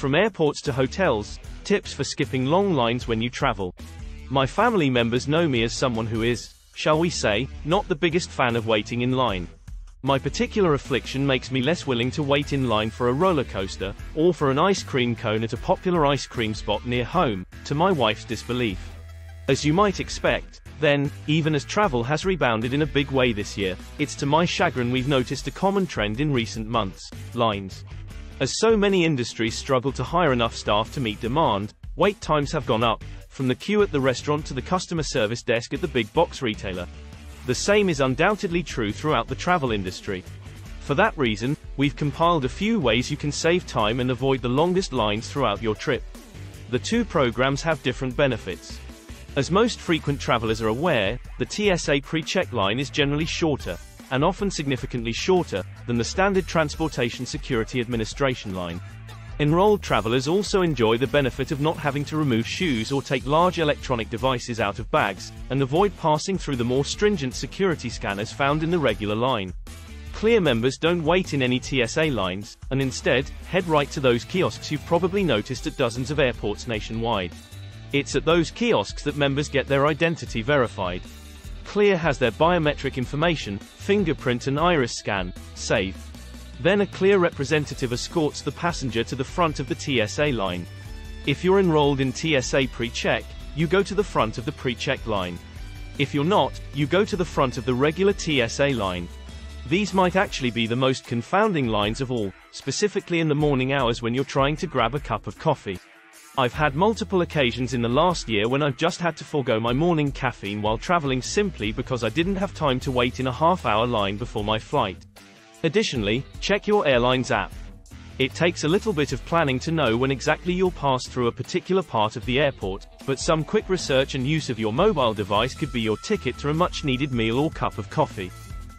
From airports to hotels, tips for skipping long lines when you travel. My family members know me as someone who is, shall we say, not the biggest fan of waiting in line. My particular affliction makes me less willing to wait in line for a roller coaster, or for an ice cream cone at a popular ice cream spot near home, to my wife's disbelief. As you might expect, then, even as travel has rebounded in a big way this year, it's to my chagrin we've noticed a common trend in recent months: lines. As so many industries struggle to hire enough staff to meet demand, wait times have gone up, from the queue at the restaurant to the customer service desk at the big box retailer. The same is undoubtedly true throughout the travel industry. For that reason, we've compiled a few ways you can save time and avoid the longest lines throughout your trip. The two programs have different benefits. As most frequent travelers are aware, the TSA pre-check line is generally shorter, and often significantly shorter, than the standard Transportation Security Administration line. Enrolled travelers also enjoy the benefit of not having to remove shoes or take large electronic devices out of bags, and avoid passing through the more stringent security scanners found in the regular line. Clear members don't wait in any TSA lines, and instead, head right to those kiosks you've probably noticed at dozens of airports nationwide. It's at those kiosks that members get their identity verified. Clear has their biometric information, fingerprint and iris scan, saved. Then a Clear representative escorts the passenger to the front of the TSA line. If you're enrolled in TSA pre-check, you go to the front of the pre-check line. If you're not, you go to the front of the regular TSA line. These might actually be the most confounding lines of all, specifically in the morning hours when you're trying to grab a cup of coffee. I've had multiple occasions in the last year when I've just had to forego my morning caffeine while traveling simply because I didn't have time to wait in a half-hour line before my flight. Additionally, check your airline's app. It takes a little bit of planning to know when exactly you'll pass through a particular part of the airport, but some quick research and use of your mobile device could be your ticket to a much-needed meal or cup of coffee.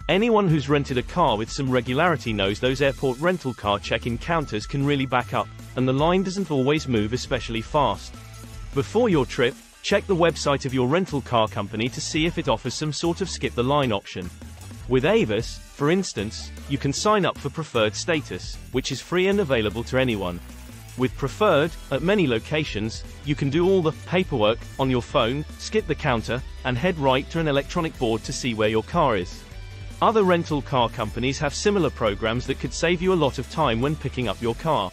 Anyone who's rented a car with some regularity knows those airport rental car check-in counters can really back up, and the line doesn't always move especially fast. Before your trip, check the website of your rental car company to see if it offers some sort of skip-the-line option. With Avis, for instance, you can sign up for Preferred status, which is free and available to anyone. With Preferred, at many locations, you can do all the paperwork on your phone, skip the counter, and head right to an electronic board to see where your car is. Other rental car companies have similar programs that could save you a lot of time when picking up your car.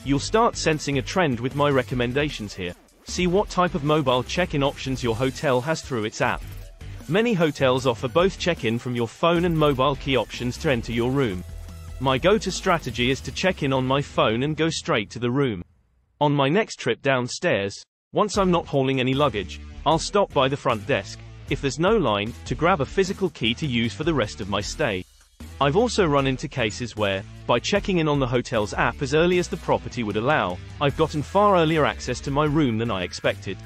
You'll start sensing a trend with my recommendations here. See what type of mobile check-in options your hotel has through its app. Many hotels offer both check-in from your phone and mobile key options to enter your room. My go-to strategy is to check in on my phone and go straight to the room. On my next trip downstairs, once I'm not hauling any luggage, I'll stop by the front desk, if there's no line, to grab a physical key to use for the rest of my stay. I've also run into cases where, by checking in on the hotel's app as early as the property would allow, I've gotten far earlier access to my room than I expected.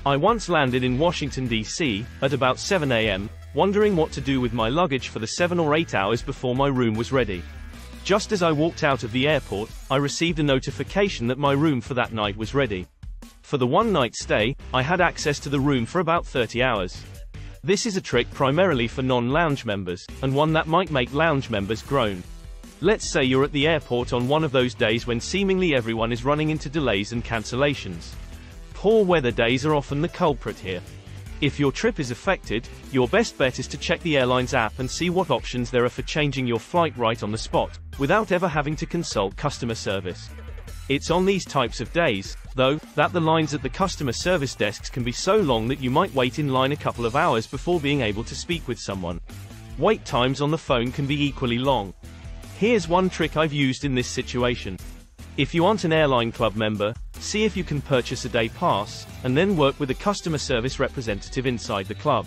I once landed in Washington, D.C., at about 7 a.m., wondering what to do with my luggage for the 7 or 8 hours before my room was ready. Just as I walked out of the airport, I received a notification that my room for that night was ready. For the one-night stay, I had access to the room for about 30 hours. This is a trick primarily for non-lounge members, and one that might make lounge members groan. Let's say you're at the airport on one of those days when seemingly everyone is running into delays and cancellations. Poor weather days are often the culprit here. If your trip is affected, your best bet is to check the airline's app and see what options there are for changing your flight right on the spot, without ever having to consult customer service. It's on these types of days, though, that the lines at the customer service desks can be so long that you might wait in line a couple of hours before being able to speak with someone. Wait times on the phone can be equally long. Here's one trick I've used in this situation. If you aren't an airline club member, see if you can purchase a day pass, and then work with a customer service representative inside the club.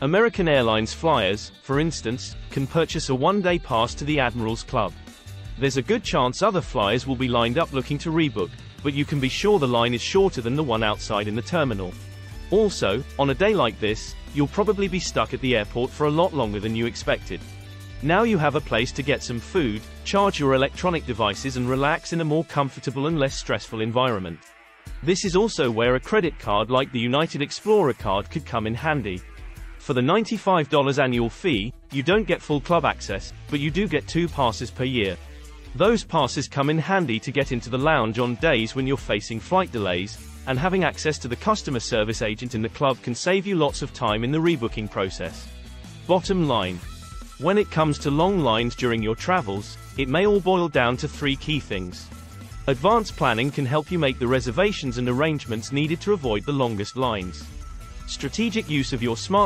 American Airlines flyers, for instance, can purchase a one-day pass to the Admirals Club. There's a good chance other flyers will be lined up looking to rebook, but you can be sure the line is shorter than the one outside in the terminal. Also, on a day like this, you'll probably be stuck at the airport for a lot longer than you expected. Now you have a place to get some food, charge your electronic devices and relax in a more comfortable and less stressful environment. This is also where a credit card like the United Explorer card could come in handy. For the $95 annual fee, you don't get full club access, but you do get 2 passes per year. Those passes come in handy to get into the lounge on days when you're facing flight delays, and having access to the customer service agent in the club can save you lots of time in the rebooking process. Bottom line. When it comes to long lines during your travels, it may all boil down to 3 key things. Advanced planning can help you make the reservations and arrangements needed to avoid the longest lines. Strategic use of your smartphone